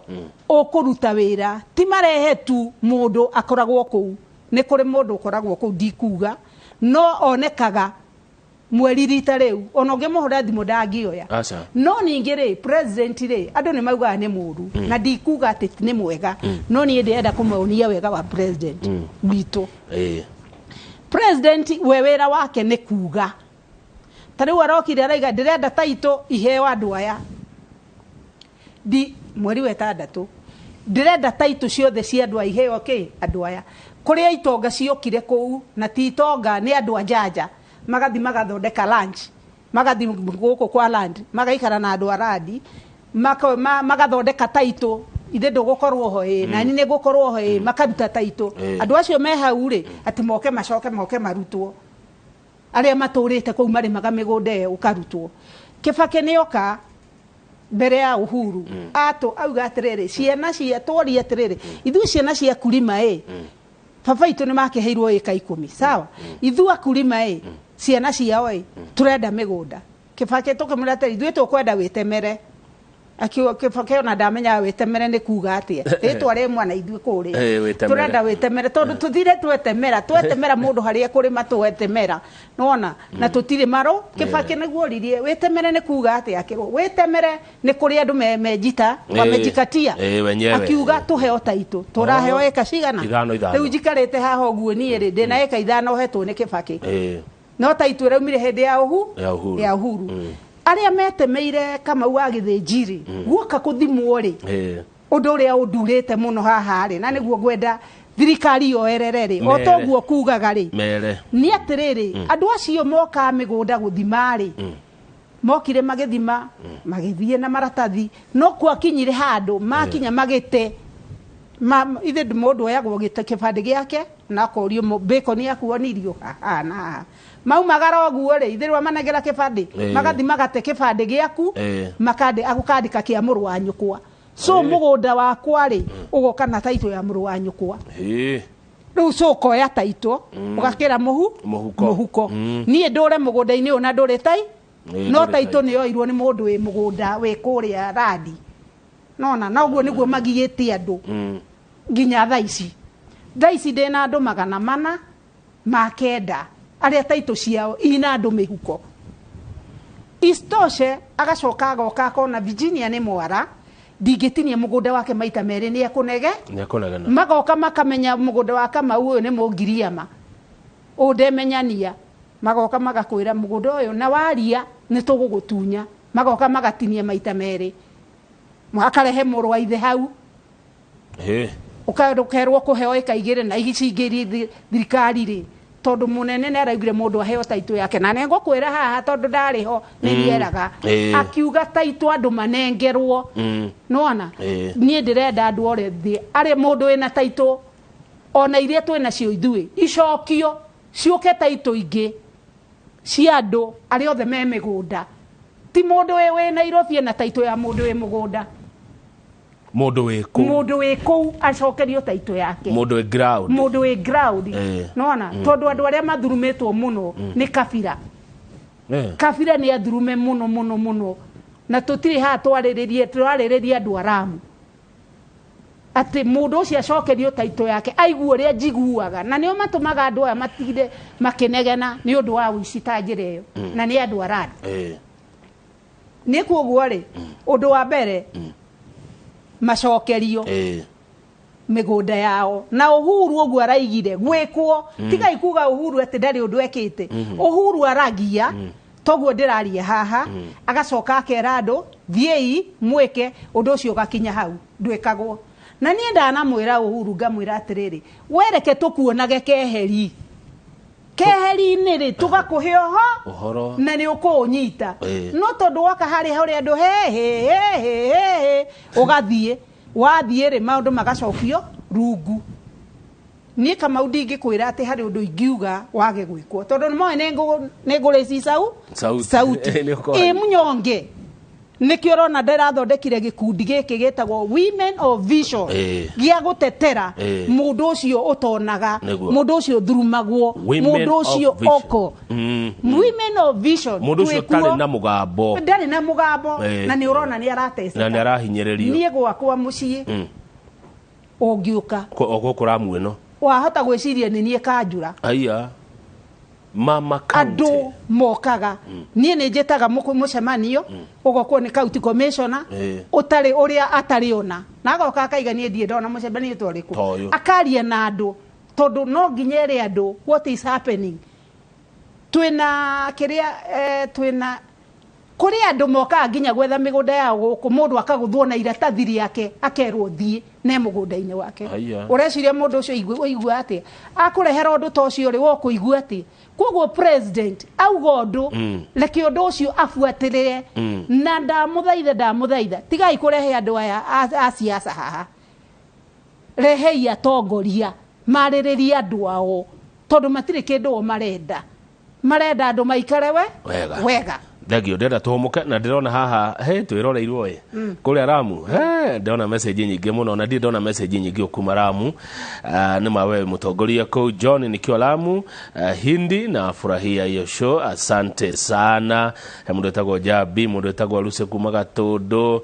ukuruta wira ti marehe tu mundu akoragwo kuu ni kuri mundu ukoragwo kuu ndikuga no onekaga mweri rita riu ona ngimuhura thimu ndangioya no ningi ri president ri andu ni mauga ni muru na ndikuga ati ni mwega no ni ndenda kumuonia wega wa president bitu president we wira wake ni kuga tariu arokire araiga ndirenda taito iheo andu aya mweri wetandatu ndirenda taito ciothe cia andu iheo andu aya kuria itonga ciokire kuu na ti itonga ni andu ajaja magathi magathondeka lunch magathi guku kwa land magaikara na andu aradi magathondeka taito ithe ndugukorwo ho na ni gukorwo ho makaruta taito andu acio me hau ri ati moke marutwo aria maturite kuu mari magamigunda ukarutwo Kibaki ni oka mbere ya Uhuru auga atiriri ciana cia tworia atiriri ithu ciana cia kurima baba itu ni makiheirwo eka 10 sawa ithu akurima ciana ciao turenda migunda Kibaki tukimura atiri ithu tukwenda witemere akiwa Kibaki ona ndamenya witemere ni kuga atia tware mwana ithu kuri turenda witemere tondu tuthire twetemera mundu haria kuri matwetemera nona na tutire maro Kibaki niguo ririe witemere ni kuga atia akirwo witemere ni kuri andu mejita wamejikatia akiuga tuheo taito turaheo eka cigana riu jikarete haha uguo ni ri ndina eka 5 hetwo ni Kibaki no taito raumire hindi ya Uhuru aria metemeire kama wa githinjiri guoka kuthimwo ri undu uria undurite muno haha ri na niguo gwenda thirikari yoerere ri otoguo kugaga ri ni atiriri andu acio moka migunda guthima ri mokire magithima magithie na maratathi no kwakinyire handu makinya magite ithe mundu oyagwo gite kibande giake na korio bacon yakuonirio na mau magaroguo ri ithe managera kibande magathi magate kibande giaku makande agukandika kia muru wa nyukwa so mugunda wakwa ri ugoka na taito ya muru wa nyukwa riu so koya taito ugakira muhuko nie ndure mugunda-ini una ndure tai no taito ni yoirwo ni mundu wi mugunda wi kuria radi nona na uguo niguo magiyete andu nginya thaici ndina andu 400 aria taito ciao ina andu mihuko istoshe agacoka agoka kona Virginia ni mwara ndingitinia mugunda wake maita meri ni akunege magoka makamenya mugunda wake mau ni mungiriama undemenyania magoka magakwira mugunda uyu na waria ni tugugutunya magoka magatinia maita meri mwakarehe muru wa ithe hau ukarukerwo kuheo ikaigire na igicingiri thirikari ri tondu munene ne araugire mundu aheo taito yake na nengo kwira haha tondu ndariho nirieraga akiuga taito andu manengerwo nona nie ndirenda andu ore thi ari mundu ina taito ona iria twina cio ithui icokio ciuke taito ingi cia andu ari othe me migunda ti mundu we Nairobi na taito ya mundu we mugunda mundu we ku acokerio taito yake mundu we ground nona tondu andu aria mathurumetwo muno ni kabira kabira ni athurume muno na tutiri ha twariririe andu aramu ati mundu ucio acokerio taito yake aigua ria njiguaga na nio matumaga andu aya matinde makinegena ni undu wa wici ta njira iyo na ni andu arani ni kuoguo ri undu wa mbere macokerio migunda yao na Uhuru uguo araigire gwikwo tiga ikuga Uhuru ati ndari undu ekite Uhuru aragia toguo ndirarie haha agacoka akera andu thiei mwike undu ucio gakinya hau ndwikagwo na nie ndanamwira Uhuru ngamwira atiriri wereke tukuonage keheri keheri-inĩ rĩ tugakuhe ho na nĩ ũkũnyita no tondu waka harĩ hore andu he ugathiĩ wathiĩ rĩ maũndũ magacokio rungu niĩ Kamau ndingĩkwĩra atĩ harĩ ũndũ ingiuga wage gwĩkwo tondu nĩ ngũrĩci sauti mũnyonge nĩkĩo ũrona ndĩrathondekire gĩkundi gĩkĩ gĩtagwo Women of Vision gĩa gũtetera mũndũ ũcio ũtonaga mũndũ ũcio thurumagwo mũndũ ũcio oko Women of Vision mũndũ ũcio tarĩ na mũgambo na nĩ ũrona nĩ arateceka na nĩ arahinyĩrĩrio niĩ gwakwa mũciĩ ũngĩũka gũkũ Ramu ĩno wahota gwĩciria nĩ niĩ Kanjũra aya Mama County andu mokaga nie ne njetaga mucemanio ugokwo ni county commissioner utari uria atari ona nagoka akaiga nie ndie ndona mucemanio twariku akaria na andu tondu no nginyere andu what is happening twina kiria twina kuri andu moka nginya gwetha migunda yao guku mundu akaguthwo na iratathi riake akerwo thie ne mugunda-ini wake ureciria mundu ucio igua ati akurehera undu ta ucio ri wo kuigua ati koguo president auga undu reke undu ucio afuatirire na ndamuthaitha tigai kurehe andu aya a siasa haha rehei atongoria maririria andu ao tondu matire kindu marenda andu maikare wega thagio ndenda tumuke na ndirona haha twĩroreirwo kuria Ramu ndona message nyingĩ muno na ndona message nyingĩ okuma Ramu nĩ mawe mutongoria ko John nikio Ramu hindi na furahia hiyo show asante sana mundu etagwo Jabi mundu etagwo Luce kuma Gatundu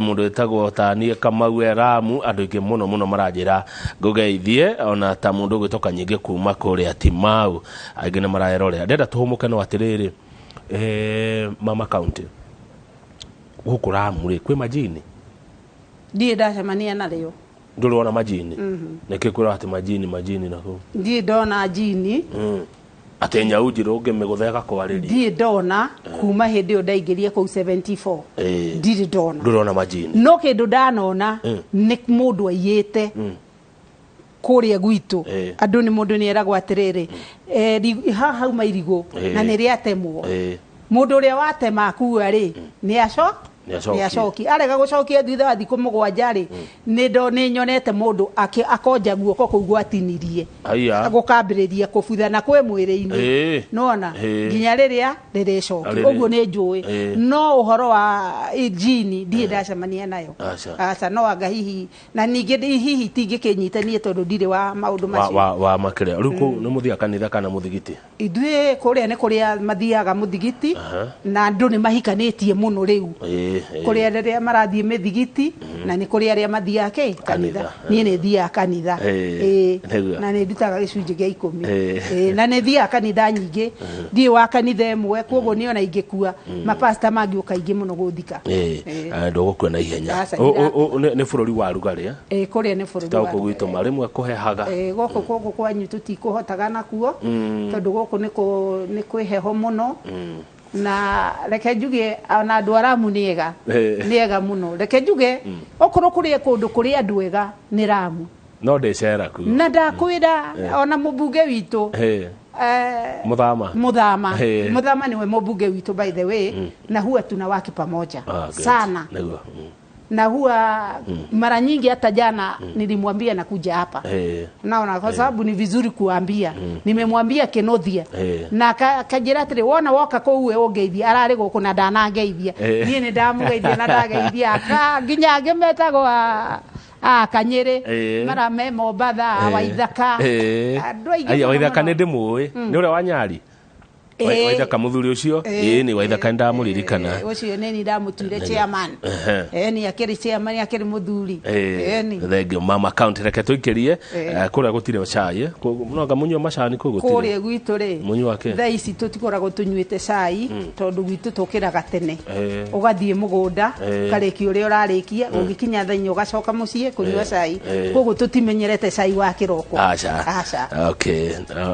mundu etagwo Tania Kamau Ramu andu ingĩ muno maranjira ngugeithie ona ta mundu gwitoka nyingĩ kuma kuria Timau aingĩ nĩ marayerorera ndenda tumuke no atiriri Mama County guku Ramu ri kwi majini ndie ndacemania nario ndurona majini nikikwira ati majini nako ndie ndona jini ati nyau njiru ngimigutheka kwariria ndie ndona kuma hindi yo ndaingirie ku 74 ndire ndurona majini no kindu ndanona ni mundu aiyete kuria gwitu andu ni mundu ni eragwo atiriri haha uma irigo na ni riatemwo mundu ria watema akuwa ri ni acoki arega gucokia thutha wa thiku mugwanja ri ni nyonete mundu akonja guoko kuu gwatinirie agukambiriria kubuthana kwe mwiri-ini nona nginya riria riricoki uguo ni njui no uhoro wa jini ndie ndacemania nayo aca no anga hihi na ningi hihi tingikinyitanie tondu ndire wa maundu macio wa makire ruku ni muthia kanitha kana muthigiti ithue kuria ni kuria mathiaga muthigiti na andu ni mahikanitie muno riu kuri aria marathie mithigiti na ni kuri aria mathiake kanitha nie ni thia kanitha na ni ndutaga gicunje gia 10 na ni thia kanitha nyingi thie wa kanitha emwe koguo ni ona ingikua mapasta mangi ukaingi muno guthika ndogo kwena ihenya ni bururi wa rugaria kuri ni bururi wa gwito marimwe kuhehaga goko kwanyu tutikuhotaga nakuo tondu goko ni kwiheho muno na reke njuge ona andu Aramu niega muno reke njuge okorwo kuri kundu kuri andu ega ni Ramu no ndecera ku na ndakwira ona mubunge witu Muthama niwe mubunge witu by the way na huwa tunawaki pamoja sana na huwa mara nyingi hata jana nilimwambia nakuja hapa naona kwa sababu ni vizuri kuambia nimemwambia Kenothia na kajira tiri wona woka ko uwe ongeithia arari guku na ndanangeithia nie ni ndamugeithia na ndageithia nginya ngemetago Kanyere mara me Mombatha Waithaka andu aingi Waithaka ni ndimui ni ure wa Nyari Waithaka muthuri ucio ni Waithaka ndamuririkana ucio ni ndamutwire chairman ni akiri chairman akiri muthuri ni thengio mama county reke tuikirie kuria gutire cai munoga munywa macani kugutire kuria gwitu ri munywa ke tha ici tutikoragwo tunyuite cai tondu gwitu tukiraga tene ugathie mugunda kariki uria urarikia ugikinya thainya ugacoka mucie kunywa cai koguo tutimenyerete cai wa kiroko acha okay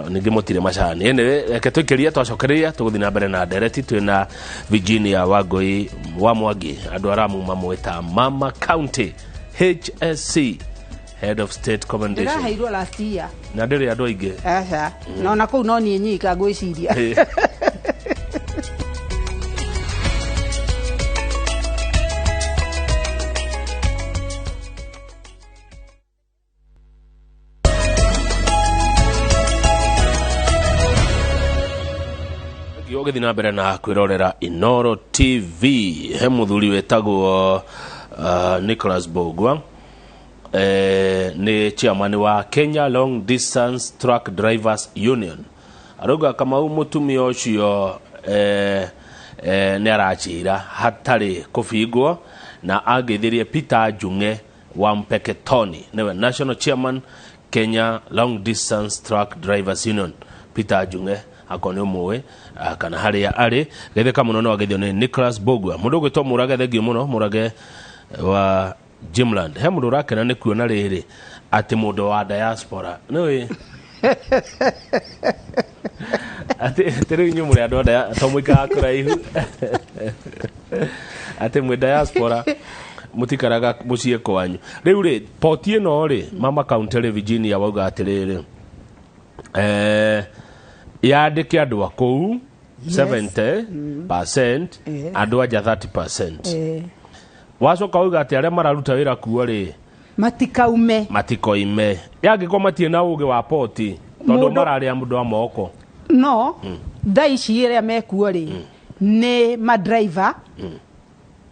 ningi mutire macani reke tuikirie twacokereria tuguthi na mbere na ndereti twina Virginia Wangui wa Mwangi andu Aramu mamwita Mama County HSC Head of State Commendation ndiraheirwo last year na ndiri andu aingi acha na kuu no nie nyika ngwiciria Yogethi na mbere na kwirorera Inoro TV he muthuri wetagwo Nicholas Bogwa ni chairman wa Kenya Long Distance Truck Drivers Union aroga kama umutumia ucio ne arachira hatari kufigwo na agithirie Peter Njung'e wa Mpeketoni newe national chairman Kenya Long Distance Truck Drivers Union Peter Njung'e akone umwe kana haria ari getheka muno no agethio ni Nicholas Bogwa mundu gwitwo Murage thengio muno Murage wa Jimland he mundu rakena ni kuona riri ati mundu wa diaspora niwe ati tere nyu muri andu da tomwika kuraihu ati mwe diaspora mutikaraga mucie kwanyu riu ri potie no ri Mama County Virginia wauga atiriri yandike andu akou 70% andu aja 30% wacoka uga ati aria mararuta wira kuo ri matikoime yangiko matie na uge wa poti tondu marari mundu wa moko no daici iria mekuo ri ni ma driver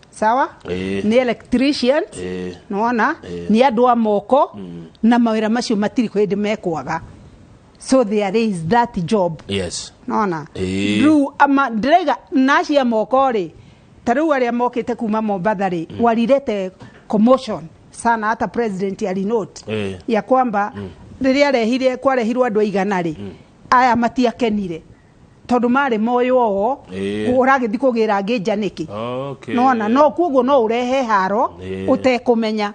sawa ni electrician nona ni andu wa moko na mawira macio matiri kwende mekwaga so there is that job yes nona ru ama drega nacia moko ri taru aria mokite kuma Mombatha ri warirete commotion sana hata president alinote ya kwamba riria rehire kwarehirwo andu aigana ri aya matiakenire tondu mari moyo uragithi kugira nginja niki nona no kuoguo no urehe haro utekumenya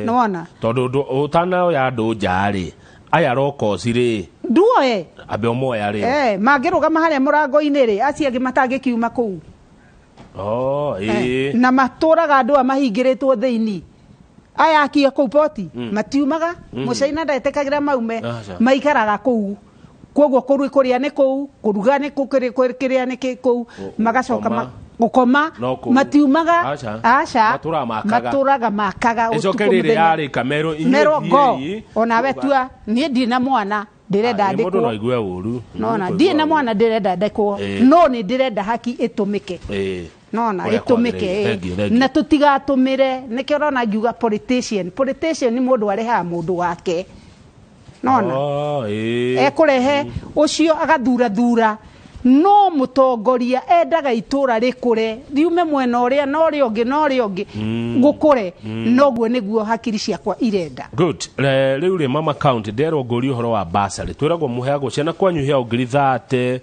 nona tondu utana ya andu njari aya rokos ri duoe abe omoya ri magirugama haria murango-ini ri aciagi matangikiuma kuu na maturaga andu amahingiritwo thiini aya akia kuu poti matiumaga mucaina ndaetekagira maume maikaraga kuu koguo kurui kuria ni kuu kuruga ni kukiria ni kuu magacoka gukoma matiumaga acha maturaga makaga utukumire yari kamero merogo ona wetua ni ndina mwana ndirenda ndikwo mundu no igwe uru nona ndina mwana ndirenda ndikwo no ni ndirenda haki itumike nona itumike na tutigatumire nikirona ngiuga politician ni mundu areha mundu wake nona ekurehe ucio agathura no mutongoria endaga itura rikure riume mwena uria no ri gukure noguo niguo hakiri ciakwa irenda. Good. Riu ri Mama County ndero nguri uhoro wa basari twiragwo muheagwo ciana kwanyuhia ngiri 30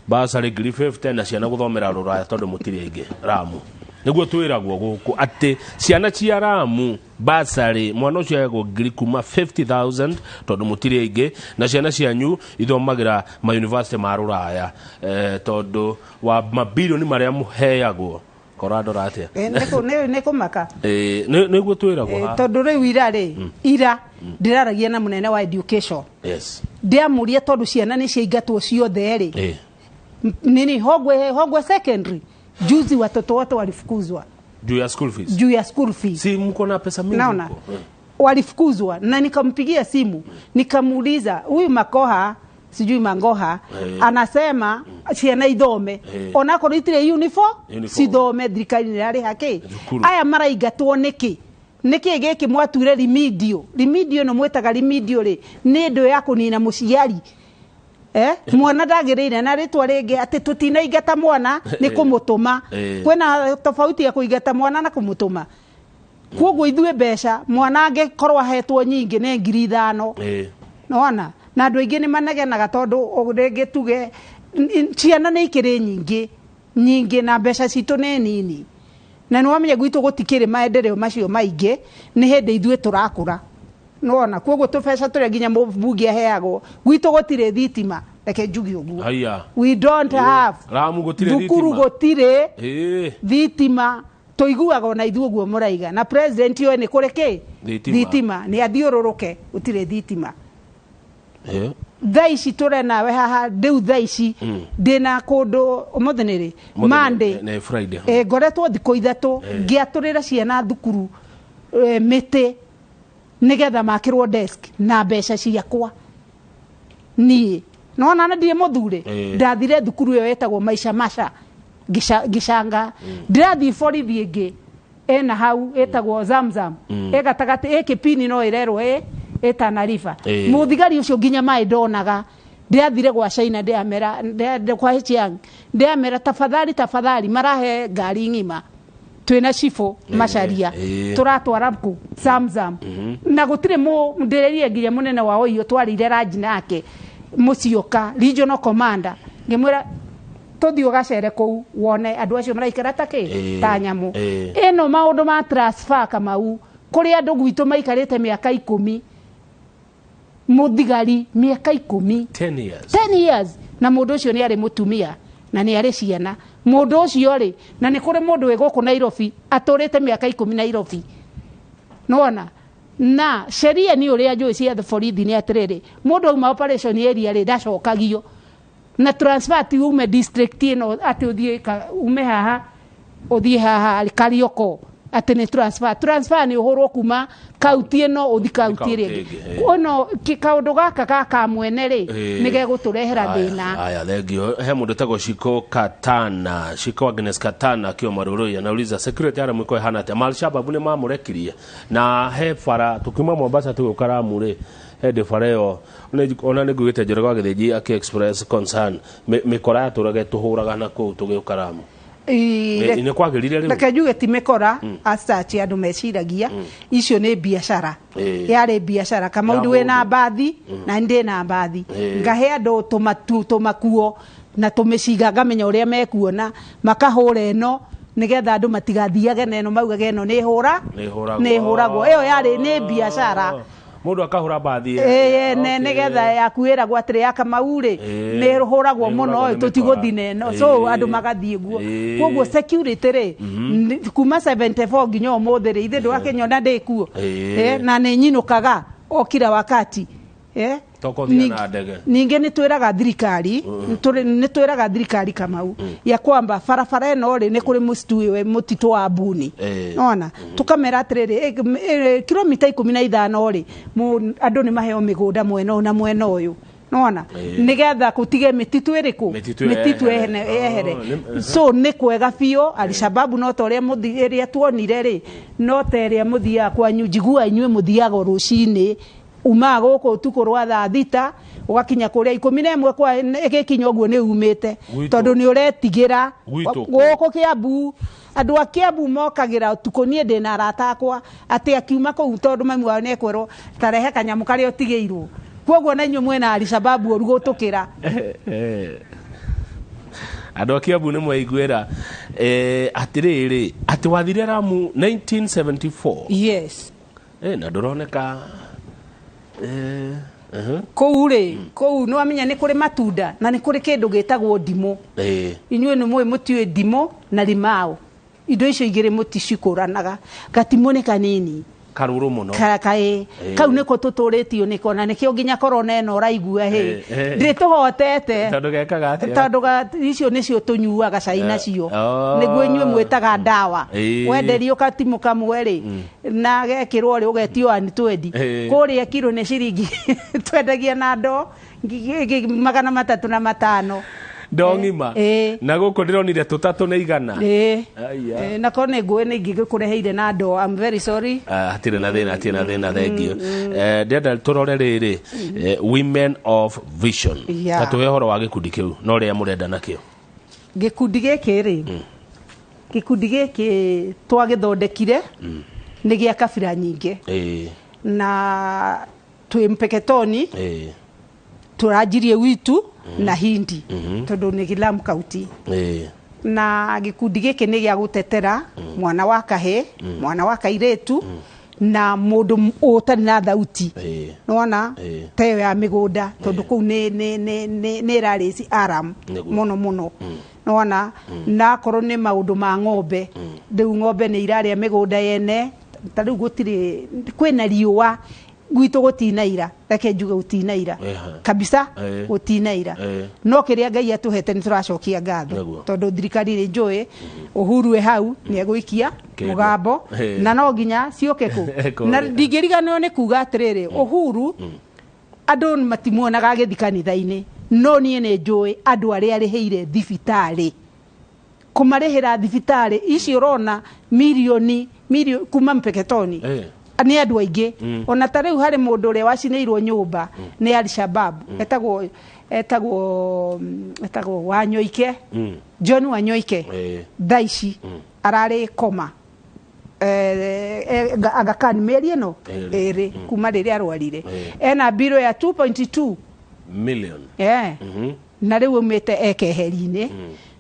basari ngiri 50 na ciana guthomera ruraya tondu mutiri aingi Ramu niguo twiragwo guku ati ciana cia Ramu basari mwana ucio yego ngiri kuma 50,000 tondu mutiri aingi na ciana cianyu ithomagira ma university ma ruraya tondu wa mabilioni maria muheagwo korado rate neko maka niguo twiragwo tondu riu ira ndiraragia na munene wa education. Yes. Ndiamuria tondu ciana ni ciaingatwo ciothe ri nini hogwe secondary juzi watoto wote walifukuzwa juu ya school fees. Si mko na pesa mingi naona walifukuzwa na nikampigia simu nikamuuliza huyu Makoha sijui Mangoha anasema ciana ithome onako itire uniform sithome thirikari ni yari haki aya maraigatwo niki giki mwature remedio no mwetaga remedio ri ni ndo ya kunina muciari mwana ndagirire na ritwa ringi ati tutinaingata mwana ni kumutuma kwena tofauti ya kuingata mwana na kumutuma kwoguo ithue mbeca mwana angikorwa hetwo nyingi ne ngiri 5 nona na andu aingi ni manegenaga tondu ringi tuge ciana ni ikiri nyingi na mbeca citu ni nini na nwamenya gwitu gutikiri maendeleo macio maingi ni hindi ithue turakura nona kwoguo tubeca turia nginya mbunge aheagwo gwitu gutire thitima reke njugi uguo we don't have Ramu gutire thitima thukuru gutire thitima tuiguaga na ithuo guo muraiga na president yo ni kureke thitima ni athiururuke gutire thitima thaici ture nawe haha ndiu thaici ndina kundu umutheneri Monday na Friday ngoretwo thiko ithatu ngiaturira ciana thukuru miti nigetha makirwo desk na mbeca ciakwa ni nona na ndie muthure ndathire thukuru yo etagwo Maisha Masha gicanga ndathi borithi ingi ena hau etagwo Zamzam egatagati ekipini no irerwo etana rifa muthigari ucio nginya mai ndonaga ndathire gwa China ndiamera kwa Hichiang ndiamera tafadhali marahe ngari ngima twina cifo macaria turatwara ku Zamzam na gutire ndirerie nginya munene wa oyo twarire ranji nake mucioka regional commander ngimwira tuthio gacere ku wone andu acio maraikara ta nyamu eno maundu ma transfer Kamau kuri andu gwitu maikarite miaka 10 muthigari miaka 10 years na mundu ucio ni ari mutumia na ni ari ciana mundu ucio ri na ni kuri mundu we guku Nairobi aturite miaka 10 Nairobi nona na sheria ni uria njui cia borithi ni atiriri mundu uma operation area ri ndacokagio na transfer ti ume district ino ati uthie ume haha uthie haha Karioko ati ni transfer ni uhurwo kuma kauti ino uthi kauti ri ono kaundu gaka mwene ri nige guturehera thina aya thegio he mundu tago Shiko Agnes Katana kio marurui anauliza security ara mwiko hana ati Al-Shabaab ni mamurekirie na he fara tukima Mombasa tugukara mure hede fareo ona niguite njorogwa githiji aki express concern mikora yaturage tuhuraga na ku tugukaramu ine kwagirire riu nakajuge ti mekora asachi andu meciragia icio ni biashara yari biashara kama undu we na bathi na ndi na bathi ngahe andu tumakuo na tumeciga ngamenya uria mekuona makahura eno nigetha andu matigathiage neno maugage eno ni huragwo iyo yari ni biashara mundu akahura bathi nigetha yakuira gwatire ya Kamau ri ni ruhuragwo muno tutiguthi neno so andu magathie guo kwoguo security ri kuma 74 nginya umuthi ri ithe ndwakenyona ndikuo na ni nyinukaga okira wakati ninge nitwiraga thirikari nitwiraga thirikari Kamau ya kwamba barabara eno ri ni kuri mutitu wa Mbuni ona tukamera atiriri kilomita 15 ri andu ni maheo migunda mwena na mwena uyu nona nigetha kutige mititu iriku mititu ehere so ni kwega bio Al-Shabaab no toria muthiria tuonire ri no teria muthia kwanyu njigua inywe muthiaga rucini uma goko tuko rwa thaa thita ugakinya kuria 11 kwa igikinya uguo ni umite tondu ni uretigira goko Kiambu andu a Kiambu mokagira tuko nie ndina arata akwa ati akiuma kuu tondu mami wao nekwerwo tarehe kanyamu kari otigeirwo koguo na inyu mwena Al-Shabaab orugutukira andu a Kiambu ni mwaiguira atiriri ati wathire Ramu 1974 yes na nduroneka kou ri kou no amenya ni kuri matunda na ni kuri kindu gitagwo ndimo inyuĩ ni mwe mutiwe ndimo na limao indo icio igire muticikũranaga gatimo ni kanini karuru muno karakae kau niko tuturitio niko na nikio nginya korona eno raigua he ndituhotete tondu icio nicio tunyuaga cai nacio niguo inyuĩ mwitaga ndawa wenderio katimo kamwe ri na gekirwo ri ugetio 120 kuria kilo ni ciringi twendagia na ndo 305 ndongima na guko ndironire tutatu na igana na kone ngwe ni ngikureheire na ndo I'm very sorry atire na thina thengio ndenda turore riri women of vision tatuwe horo wa gikundi kiu no ria murenda nakio gikundi giki ri gikundi giki twagithondekire ni gia kabira nyingi na twi Mpeketoni turajirie witu na Hindi tondu ni Gilam County na gikundi giki ni gia gutetera mwana wa kahe mwana wa kairetu na mundu utari na thauti nona teyo ya migunda tondu kuu ni rarisi aram muno nona na korwo ni maundu ma ng'ombe riu ng'ombe ni iraria migunda yene tariu gutiri kwina riua gwitu gutinaira reke njuge gutinaira kabisa gutinaira no kiria Ngai atuhete ni turacokia ngatho tondu thirikari ri njui Uhuru hau ni eguikia mugambo na no nginya cioke ku na ndingiriganio ni kuga atiriri Uhuru andu matimuonaga agithi kanitha-ini no nie ni njui andu aria ariheire thibitari kumarihira thibitari ici urona milioni kuma Mpeketoni ni andu aingi ona tariu hari mundu uria wacineirwo nyumba ni Al-Shabaab etagwo Wanyoike John Wanyoike thaici arari koma agakani meri no eri kuma riria arwarire ena biro ya 2.2 million na riu umite ekeheri-ini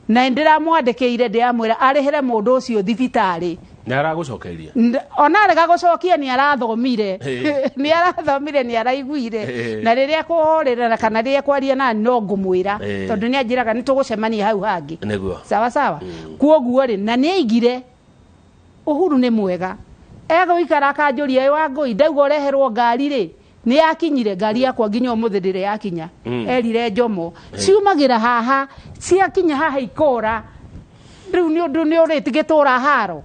na ndira mwandikiire ndiamwira arihere mundu ucio thibitari ni aragucokeria ona rega gucokia ni arathomire ni araiguire na riria kurira kana riria kwaria na no ngumwira tondu ni anjiraga ni tugucemania hau hangi sawa kuoguo ri na ni aigire Uhuru ni mwega eguikara akanjuria wa Ngui ndauga ureherwo ngari ri ni yakinyire ngari yakwa nginya umuthi ndire yakinya erire Njomo ciumagira haha ciakinya haha ikora riu ni undu ni uritigitura haro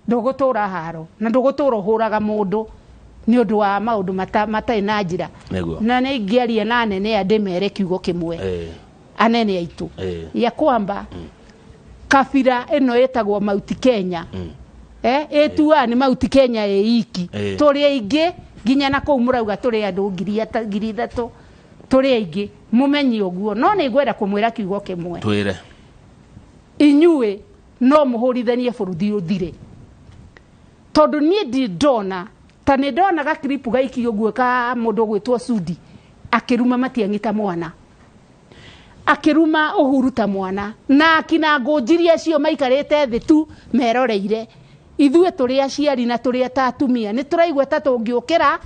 ndugutura haro na ndugutura huraga mundu ni undu wa maundu matai na njira na ni ngiaria na nene andimere kiugo kimwe anene aitu ya kwamba kabira ino etagwo Mount Kenya etua ni Mount Kenya iki turi aingi nginya na kou murauga turi andu 3,000 turi aingi mumenye uguo no ni ngwenda kumwira kiugo kimwe twire inyue no muhurithanie buruthi uthire tondu nie ndona ta ni ndona ga clip gaiki uguo ka mundu gwitwo Sudi akiruma matiangita mwana akiruma Uhuru ta mwana na akina ngunjiria cio maikarite thi tu meroreire ithue turi aciari na turi atatumia ni turaigwa ta tungiukira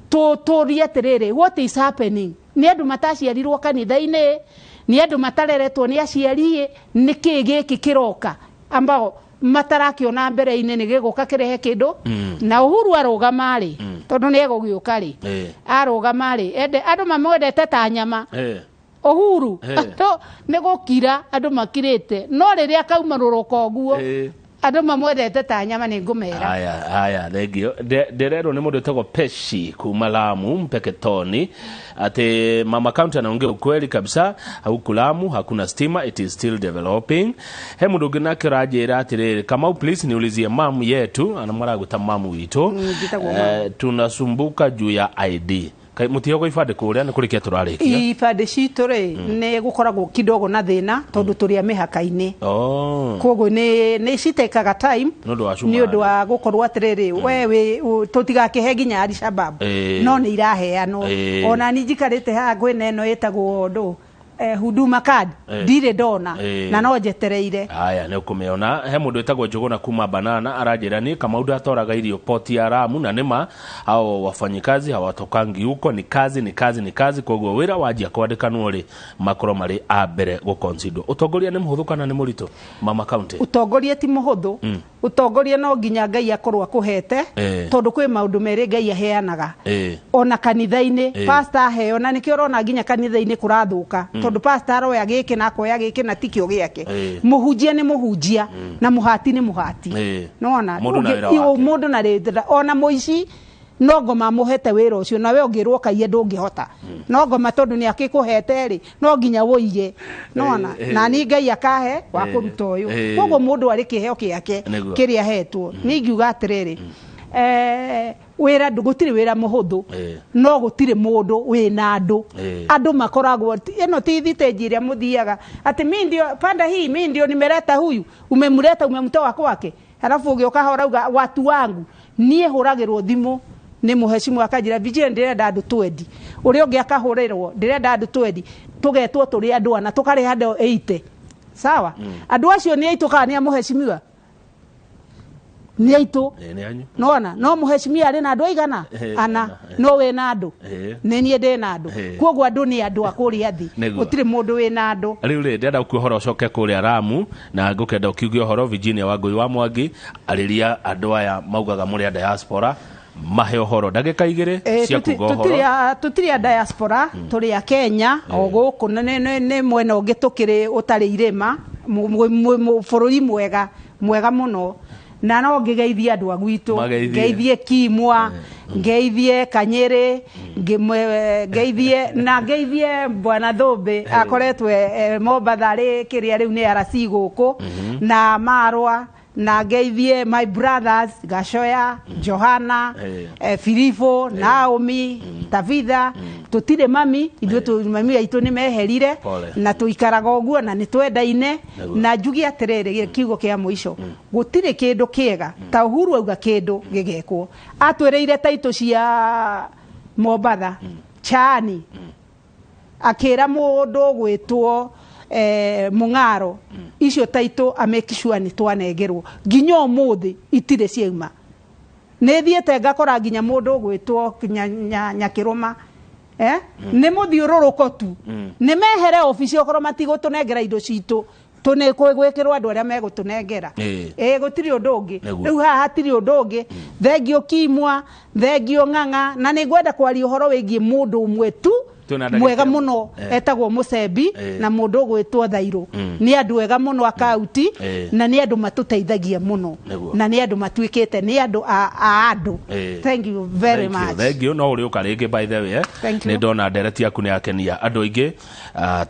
tuturie atiriri what is happening ni andu mataciarirwo kanitha-ini ni andu matareretwo ni aciari ni giki kiroka ambao matarakiona mbere-ini ni giguka kirehe kindu na Uhuru arugama ri tondu ni egugiuka ri arugama ri andu mamwendete ta nyama Uhuru to ni gukira andu makirite no riria kauma ruruka uguo Andũ mamwendete ta nyama nĩ ngũmera. Aya thengio nderero nĩ mũndũ etagwo Peshi kuma Lamu Mpeketoni ati mama county anaongea ukweli kabisa, huku Lamu hakuna stima, it is still developing. He mũndũ ũngĩ nake arajĩra atĩrĩrĩ, Kamau please niulizie mamu yetu, anamwaraguta mamu witũ, tunasumbuka juu ya ID. Kai mutiogo ifade kuria ni kurikia turarikia ifade citũ ri ni gukoragwo kidogo na thina tondu turi mihaka-ini koguo ni citekaga time ni undu wa gukorwo atiriri we tutigakihe nginya Al-Shabab no ni iraheanwo ona ni njikarite ha gwena ino yetagwo ndu huduma card dire dona na no jetereire. Aya ne kumeona he mundu etagwo Njuguna kuma Banana arajira ni kama undu atoraga irio poti ya Lamu na nima hao wafanyikazi hawatokangi huko, ni kazi koguo wira wajia kwandikana ri makoro mari abere go consider. Utongoria ni muhuthu kana ni murito mama county? Utongoria ti muhuthu, utongoria no nginya Ngai akorwo akuhete tondu kwi maundu meri Ngai aheanaga ona kanitha-ini pastor heo na nikio rona nginya kanitha-ini kurathuka tondu pastor oya giki na koya giki na tikio giake muhunjia ni muhunjia na muhati ni muhati nona mundu na rethera ona muici no ngoma muhete wira ucio na we ungirwo kaie ndungihota no ngoma tondu ni akikuhete ri no nginya woige nona na ni Ngai akahe wa kuruta uyu koguo mundu ari kiheo kiake kiria hetwo ni ngiuga atiriri wira ndugutiri wira muhuthu no gutire mundu wina andu makoragwo ino ti thite iria muthiaga ati mimi ndio panda hii mimi ndio nimeleta huyu umemtoa kwake halafu ugioka horauga watu wangu nie huragirwo thimu ni muheshimu akajira vijia ndirenda andu twendi uri ungi akahurirwo ndirenda andu twendi tugetwo turi andu ana tukari hado 80 sawa andu acio ni aitu kana ni muheshimiwa ni aitu nona no muheshimia ari na andu aigana ana no we na andu ni nie ndi na andu koguo andu ni andu akuri athi gutire mundu we na andu riu ri ndenda kuhoro coke kuria Lamu na ngukenda ukiugia horo Virginia Wangui wa Mwangi ariria andu aya maugaga muri diaspora mahe horo ndagika igire cia kugo horo tutiri a diaspora turi a Kenya oguku ne mwena ungi tukiri utari irima bururi mwega muno na no ngigeithia andu agwitu ngeithie Kimwa ngeithie Kanyere ngeithie Bwana Thombe akoretwe Mombatha ri kiria riu ni RC guku na Marwa na ngeithie my brothers Gashoya Johana Filifo Naomi Tavitha tutire mami ithu mami aitu ni meherire na tuikaraga oguo na ni twendaine na njugi atirere kiugo kia muico gutire kindu kiega ta Uhuru auga kindu gigekwo atwereire taito cia Mombatha Chani akira mundu gwitwo Mung'aro icio taito amekishua ni twanengerwo nginya umuthi itire ciauma ne thiete ngakora nginya mundu gwitwo Nyakiruma ni muthiururuko tu ni mehere ofisi okoro matigotunengera indo citu tune gwikirwo andu aria megutunengera gutiri undu ungi riu haha hatiri undu ungi thengio Kimwa thengio Ng'ang'a na ni ngwenda kwaria uhoro wigie mundu umwe tu mwega muno etagwo Musembi na mundu gwitwo Thairu ni andu wega muno akauti na ni andu matuteithagia muno na ni andu matwikite ni andu a andu. Thank you very much. Thank you no uri ukarege by the way ni ndona ndereti yaku ni akenia andu aingi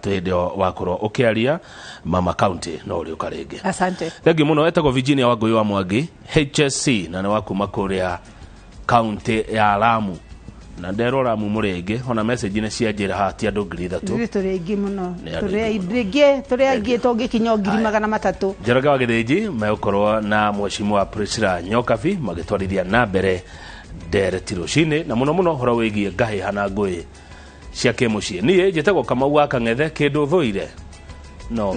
twedio wakorwo ukiaria mama county no uri ukarege. Asante. Thank you muno etagwo Virginia Wangui wa Mwangi HSC na ni wakuma kuria county ya Lamu na ndero Lamu murenge ona message ne cianjira hati andu ngiri 3 turengi muno turengi tongi kinyo ngiri 300 Njoroge wa Githĩnji mekorwo na mheshimiwa Priscilla Nyokabi magitwarithia na mbere ndereti rucini na muno horo wigie ngahi hana ngui cia kimucie nie njitagwo Kamau wa Kang'ethe kindu thuire no